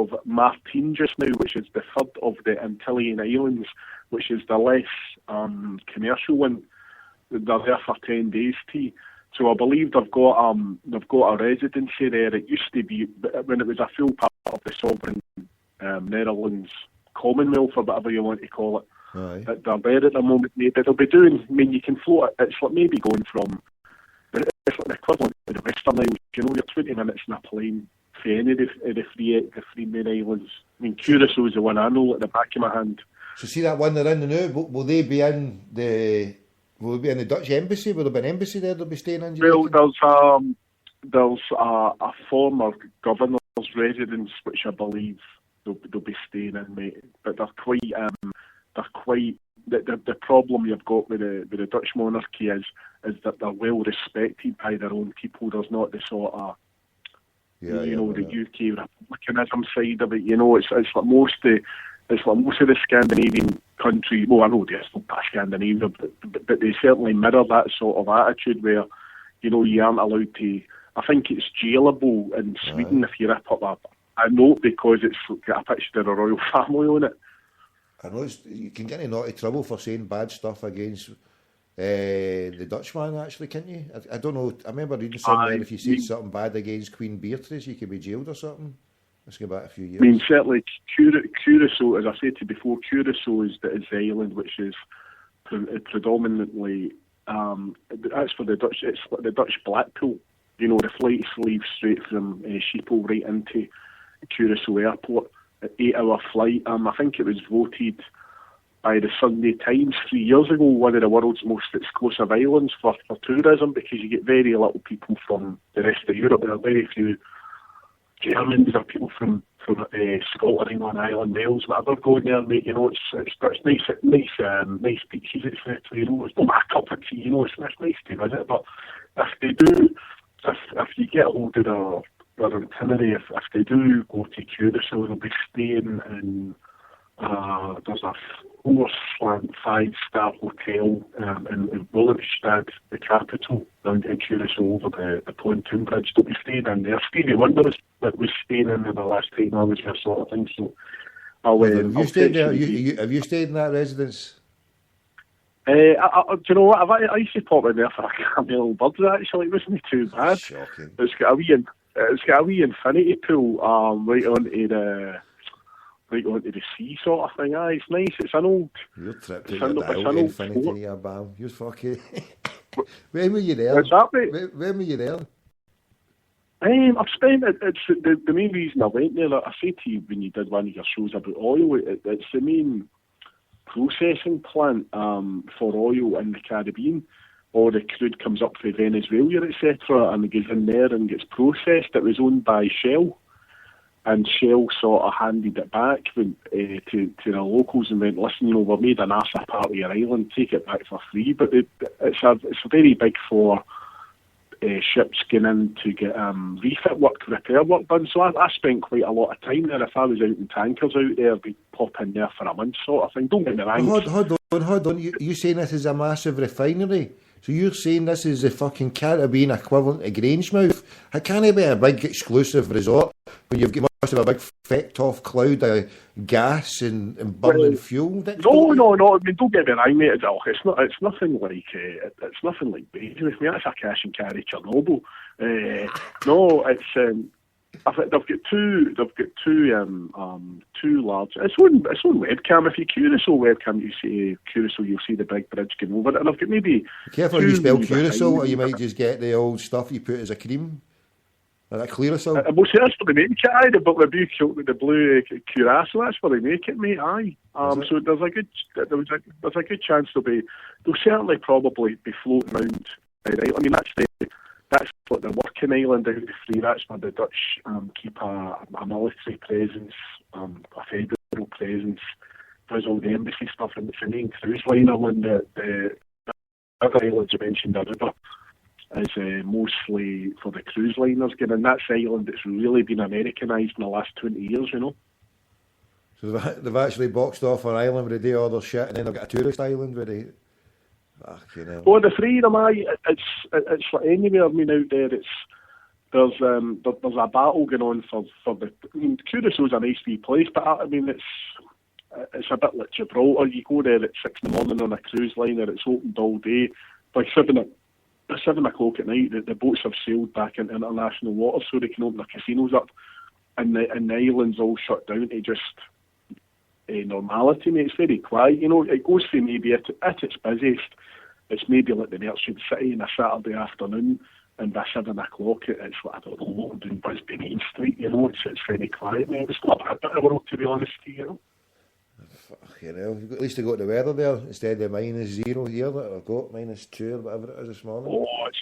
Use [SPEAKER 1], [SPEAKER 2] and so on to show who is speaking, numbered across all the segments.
[SPEAKER 1] of Martine just now, which is the third of the Antillean Islands, which is the less commercial one. They're there for 10 days tea. So I believe they've got a residency there. It used to be, when it was a full part of the sovereign Netherlands Commonwealth, or whatever you want to call it.
[SPEAKER 2] Aye.
[SPEAKER 1] They're there at the moment, but they'll be doing, I mean, you can float it, it's like maybe going from, it's like the equivalent to the Western Isles, you know, you're 20 minutes in a plane for any of the three main islands. I mean, Curacao is the one I know at the back of my hand.
[SPEAKER 2] So see that one they're in now, will they be in the Dutch embassy? Will there be an embassy there they'll be staying in?
[SPEAKER 1] Well, there's a former governor's residence, which I believe they'll be staying in, mate. But they're quite the problem you've got with the Dutch monarchy is that they're well respected by their own people. There's not the sort of the UK republicanism side of it. You know, it's like most of the Scandinavian countries. Well, I know there's not Scandinavia, but they certainly mirror that sort of attitude where, you know, you aren't allowed to. I think it's jailable in Sweden if you rip up a note because it's got a picture of the royal family on it.
[SPEAKER 2] I know you can get in naughty trouble for saying bad stuff against the Dutchman, actually, can't you? I don't know. I remember reading somewhere if you said something bad against Queen Beatrice, you could be jailed or something. Let's go back a few years.
[SPEAKER 1] I mean, certainly Curacao, as I said to you before, Curacao is the island which is predominantly that's for the Dutch. It's like the Dutch Blackpool. You know, the flights leave straight from Schiphol right into Curacao Airport. An 8-hour flight. I think it was voted by the Sunday Times 3 years ago one of the world's most exclusive islands for tourism, because you get very little people from the rest of Europe. There are very few Germans or people from Scotland, England, Ireland, Wales, whatever, going there, mate. You know, it's nice beaches, etc. You know, it's not my cup of tea. You know, it's nice to visit. But if they do, if you get hold of their itinerary, if they do go to Curacao, they'll be staying in there's a 5-star hotel in Willemstad, the capital, down in Curacao over the pontoon bridge. They'll be staying in there. Stevie Wonder was staying in there the last time I was there, sort of thing. So
[SPEAKER 2] have you stayed there? Have you stayed in that residence?
[SPEAKER 1] Do you know what? I used to pop in there for a camel birds. Actually, it wasn't too bad.
[SPEAKER 2] Shocking.
[SPEAKER 1] It's got a wee infinity pool right onto the sea sort of thing. It's nice. It's an old.
[SPEAKER 2] Your trip to the infinity, yeah, bam. You're fucking. When were you there?
[SPEAKER 1] What's that, mate?
[SPEAKER 2] When were you there?
[SPEAKER 1] I've spent it's the main reason I went there. Like I said to you when you did one of your shows about oil, it's the main processing plant for oil in the Caribbean. All the crude comes up from Venezuela, etc., and it goes in there and gets processed. It was owned by Shell, and Shell sort of handed it back to the locals and went, listen, you know, we've made an arse part of your island, take it back for free. But it's very big for ships going in to get refit work, repair work done. So I spent quite a lot of time there. If I was out in tankers out there, I'd be pop in there for a month sort of thing. Don't get me wrong.
[SPEAKER 2] Hold on. You saying this is a massive refinery? So you're saying this is the fucking Caribbean equivalent of Grangemouth? It can't be a big exclusive resort when you've got must have a big fecked off cloud of gas and burning fuel.
[SPEAKER 1] No. I mean, don't get me wrong, mate. It's nothing like Beijing. I mean, that's a cash and carry Chernobyl. No, it's. I think they've got two large. It's on webcam. If you Curacao webcam, you see Curacao, you'll see the big bridge going over it. And I've got maybe. Be
[SPEAKER 2] careful you spell Curacao, or you might just get the old stuff you put as a cream. Like that Clearasil.
[SPEAKER 1] Well, see, that's where they make it. Aye, the blue Curacao. That's where they make it, mate. Aye. So there's a good chance they'll certainly probably be floating around. Right? I mean, that's like the working island out of the three. That's where the Dutch keep a military presence, a federal presence. Does all the embassy stuff, and it's the main cruise liner on the other islands you mentioned, Aruba, is mostly for the cruise liners. And that's the island that's really been Americanised in the last 20 years, you know.
[SPEAKER 2] So they've actually boxed off an island where they do all their shit, and then they've got a tourist island where they.
[SPEAKER 1] Well, the three of them, it's like anywhere. I mean, out there, there's a battle going on for the. I mean, Curaçao's a nice wee place, but I mean it's a bit like Gibraltar. You go there at 6 in the morning on a cruise liner. It's opened all day. By 7 o'clock at night, the boats have sailed back into international waters, so they can open their casinos up, and the island's all shut down to just normality, mate. It's very quiet. You know, it goes for maybe at its busiest. It's maybe like the Merchant City on a Saturday afternoon, and by 7 o'clock, it's like, I don't know, London, Brisbane, Main Street. You know, it's very quiet, mate. It's not a bit of a world, to be honest, you know.
[SPEAKER 2] You know, at least I got the weather there instead of -0 here that I've got, -2 or whatever it is this morning.
[SPEAKER 1] Oh, it's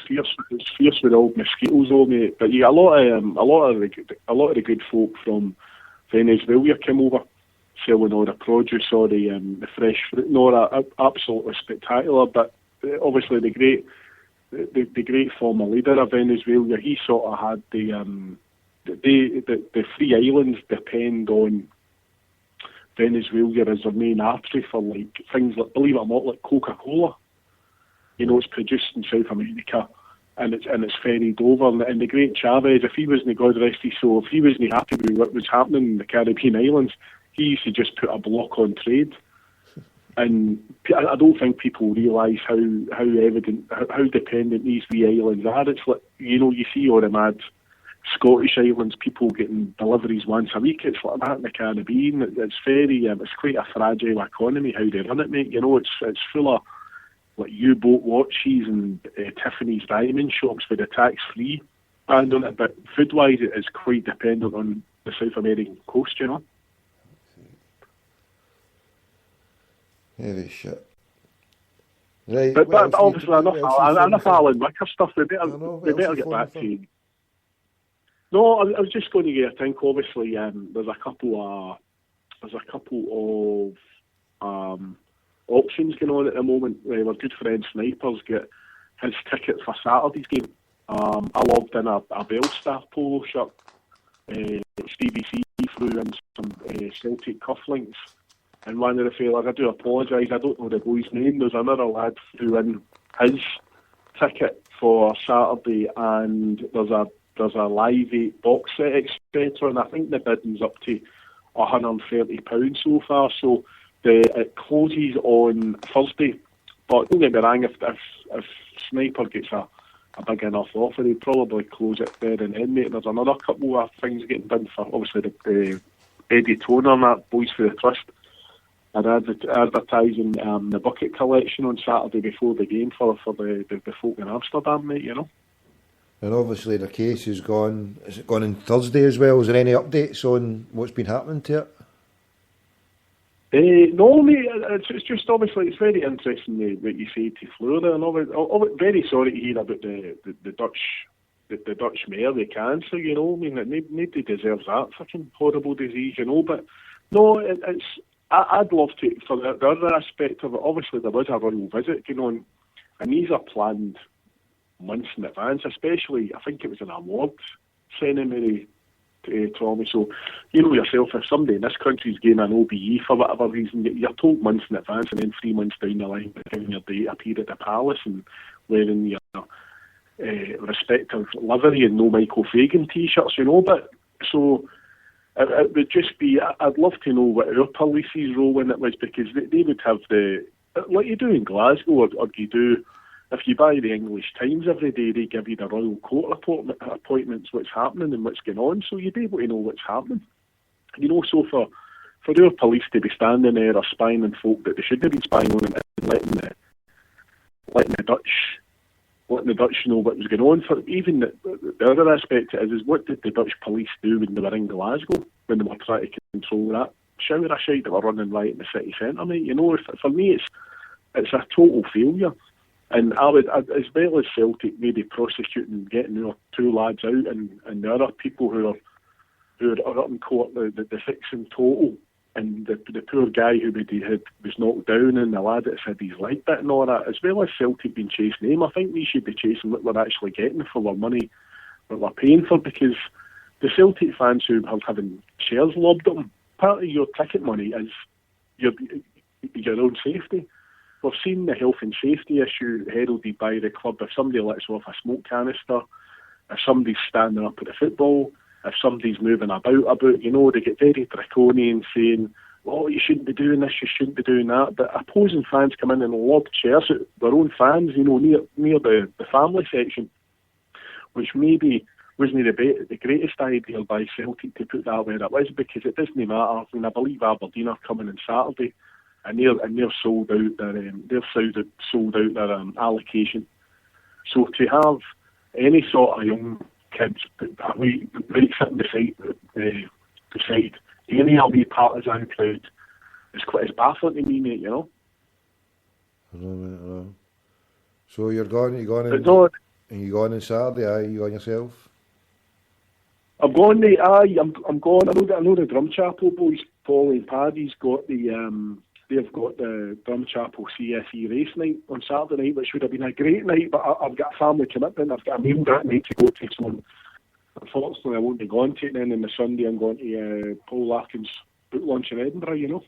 [SPEAKER 1] fierce. It's fierce with all mosquitoes, though, mate. But yeah, a lot of the good folk from Venezuela came over, selling all the produce, all the fresh fruit, and all that. Absolutely spectacular. But obviously, the great former leader of Venezuela, he sort of had the three islands depend on Venezuela as their main artery for like things like, believe it or not, like Coca-Cola. You know, it's produced in South America and it's ferried over. And the great Chavez, if he wasn't, God rest his soul, if he wasn't happy with what was happening in the Caribbean islands, he used to just put a block on trade. And I don't think people realise how dependent these three islands are. It's like, you know, you see all the mad Scottish islands, people getting deliveries once a week. It's like that in the Caribbean. It's quite a fragile economy how they run it, mate. You know, it's full of like U-boat watches and Tiffany's diamond shops with the tax-free band on it. But food-wise, it is quite dependent on the South American coast, you know.
[SPEAKER 2] Heavy shit. Right,
[SPEAKER 1] but obviously enough Alan Wicker stuff. We better get back to. No, I was just going to get a think. Obviously, there's a couple of options going on at the moment. Our good friend Snipers get his ticket for Saturday's game. I logged in a Bellstar polo shirt. Stevie C threw in some Celtic cufflinks. And one of the fellas, I do apologise, I don't know the boy's name. There's another lad threw in his ticket for Saturday, and there's a Live 8 box set, etc. And I think the bidding's up to £130 so far. So it closes on Thursday. But don't get me wrong, if Sniper gets a big enough offer, he'll probably close it there and then, mate. There's another couple of things getting done for, obviously, the Eddie Toner and that, Boys for the Trust. And advertising the bucket collection on Saturday before the game for the folk in Amsterdam, mate, you know.
[SPEAKER 2] And obviously the case is gone. Is it gone on Thursday as well? Is there any updates on what's been happening to
[SPEAKER 1] it? No, mate. It's just obviously it's very interesting that you say to Florida, and I'm very sorry to hear about the Dutch mayor with cancer. You know, I mean, nobody deserves that fucking horrible disease, you know. But no, it's. I'd love to, for the other aspect of it, obviously there was a royal visit going on, and these are planned months in advance, especially, I think it was an awards ceremony, Tommy. So, you know yourself, if somebody in this country's getting an OBE for whatever reason, you're told months in advance, and then 3 months down the line, having your date appear at the palace and wearing your respective livery and no Michael Fagan t-shirts, you know. But, so it would just be, I'd love to know what our police's role in it was, because they would have like you do in Glasgow, or you do, if you buy the English Times every day, they give you the Royal Court appointments, what's happening and what's going on, so you'd be able to know what's happening. You know, so for our police to be standing there or spying on folk that they shouldn't have been spying on, and letting the Dutch know what was going on. For even the other aspect of it is what did the Dutch police do when they were in Glasgow, when they were trying to control that shower of shite that were running right in the city centre, mate? You know, for me, it's a total failure. And I would, as well as Celtic maybe prosecuting, getting our 2 lads out, and the other people who are up in court, the 6 in total, and the poor guy who was knocked down, and the lad that said his leg bit and all that, as well as Celtic being chasing him, I think we should be chasing what we're actually getting for our money, what we're paying for, because the Celtic fans who are having shares lobbed at them, part of your ticket money is your own safety. We've seen the health and safety issue heralded by the club. If somebody lets off a smoke canister, if somebody's standing up at the football, if somebody's moving about, they get very draconian saying, oh, you shouldn't be doing this, you shouldn't be doing that. But opposing fans come in and lob chairs at their own fans, near the family section, which maybe wasn't the greatest idea by Celtic to put that where it was, because it doesn't matter. I mean, I believe Aberdeen are coming on Saturday, and they're sold out their allocation. So to have any sort of young kids right sitting beside any LB partisan crowd is baffling to me, mate.
[SPEAKER 2] I know, mate. I know. So you're going on on Saturday? Aye, you going yourself?
[SPEAKER 1] I'm going. I'm going. I know the Drumchapel boys, Paul and Paddy's got they've got the Drumchapel CSE race night on Saturday night, which would have been a great night, but I've got a family commitment. I've got a meal that night to go to, so unfortunately I won't be going to it. And then the Sunday I'm going to Paul Larkin's book launch in Edinburgh,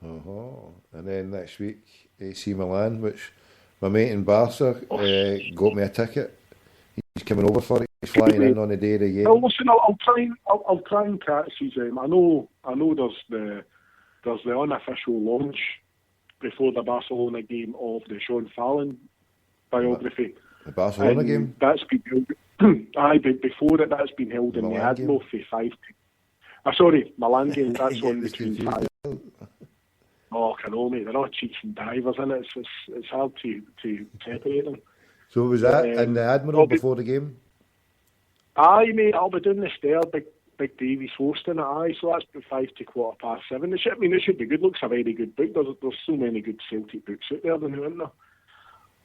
[SPEAKER 2] And then next week, AC Milan, which my mate in Barca got me a ticket. He's coming over for it. He's flying in on the day of the game.
[SPEAKER 1] Well, listen, I'll try and catch his. I know there's the unofficial launch before the Barcelona game of the Sean Fallon biography.
[SPEAKER 2] The Barcelona game?
[SPEAKER 1] That's been held. Aye, but before it, that's been held in the Admiral for 5 to... Milan game. That's on between 5. Oh, I know, mate. They're all cheats and divers, isn't it? It's hard to separate them.
[SPEAKER 2] So was that in the Admiral before the game?
[SPEAKER 1] Aye, mate. I'll be doing the stair. Big Davies hosting it. Aye, so that's been 5 to 7:15. It should be good. Looks a very good book. There's so many good Celtic books out there, isn't there?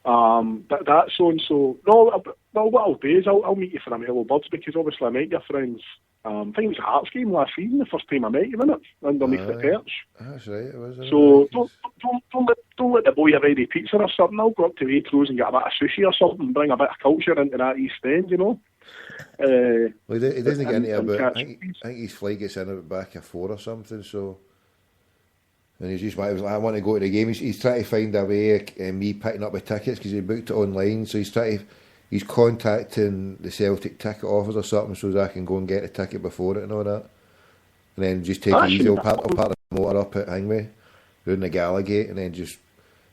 [SPEAKER 1] But that's on. So no. Well, what I'll do is I'll meet you for a Mellow Birds, because obviously I met your friends. I think it was a Hearts game last season, the first time I met you, wasn't it? Underneath the perch.
[SPEAKER 2] That's right, it was.
[SPEAKER 1] So don't let the boy have any pizza or something. I'll go up to Waitrose and get a bit of sushi or something, bring a bit of culture into that East End,
[SPEAKER 2] Well, he doesn't get into about. I think his flight gets in about back at 4 or something. So, and he's just like, I want to go to the game. He's trying to find a way me picking up the tickets, because he booked it online. So he's contacting the Celtic ticket office or something, so that I can go and get the ticket before it and all that. And then just take it easy. I'll park the motor up at Hangway, round the Gallagate, and then just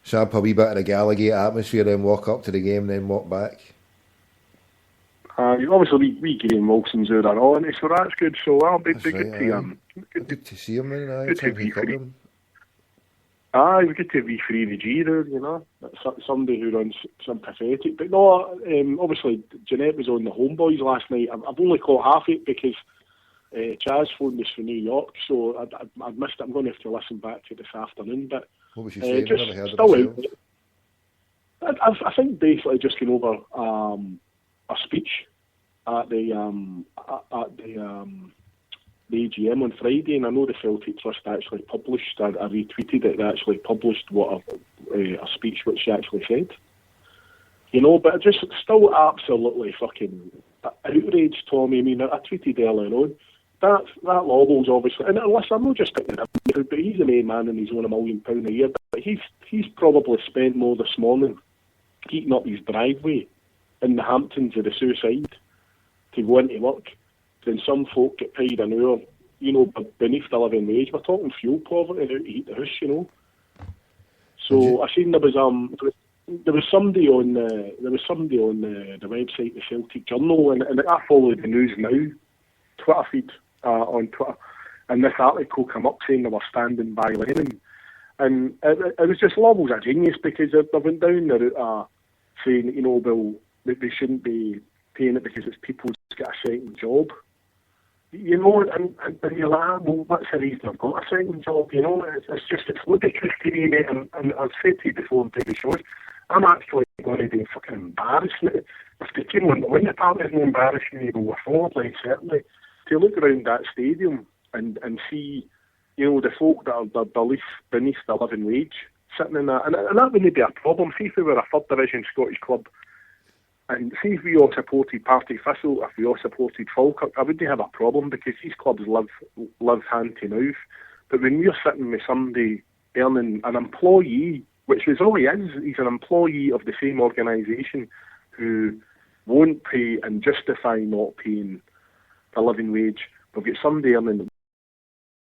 [SPEAKER 2] sample a wee bit of the Gallagate atmosphere, then walk up to the game, and then walk back.
[SPEAKER 1] Obviously, we game Wilson's out and all, so that's good. So I'll be good to
[SPEAKER 2] good to see him, man. Good to be free.
[SPEAKER 1] Aye, we get to be free the G there, That's somebody who runs sympathetic. But no, obviously Jeanette was on the Homeboys last night. I've only caught half it because Chaz phoned us from New York, so I'd missed it. I'm going to have to listen back to this afternoon. But
[SPEAKER 2] what was she saying?
[SPEAKER 1] Just still out. I think basically just came over a speech at the AGM on Friday, and I know the Celtic Trust actually published. I retweeted it. They actually published a speech which she actually said. But just still absolutely fucking outraged, Tommy. I mean, I tweeted earlier on that Lobel's obviously, and listen, I'm not just picking him, but he's the main man and he's on £1 million a year. But he's probably spent more this morning heating up his driveway in the Hamptons of the suicide to go into work than some folk get paid an hour, beneath the living wage. We're talking fuel poverty now to heat the house, So I seen there was somebody on the website, the Celtic Journal, and I followed the News Now Twitter feed on Twitter, and this article came up saying they were standing by Lennon, and it was just Lobel's a genius, because they went down the route saying, they shouldn't be paying it because it's people who's got a second job. And you're like, well, what's the reason I've got a second job? It's ludicrous to me, mate. And I've said to you before in previous shows, I'm actually going to be fucking embarrassed. If the team want to win, the part isn't embarrassing me, but we're forward, certainly. To look around that stadium and see, the folk that are beneath the living wage sitting in that, and that wouldn't be a problem. See if we were a third division Scottish club, and see if we all supported Partick Thistle, if we all supported Falkirk, I wouldn't have a problem, because these clubs live hand to mouth. But when you're sitting with somebody earning an employee, which is all he is, he's an employee of the same organisation who won't pay and justify not paying the living wage. We've got somebody earning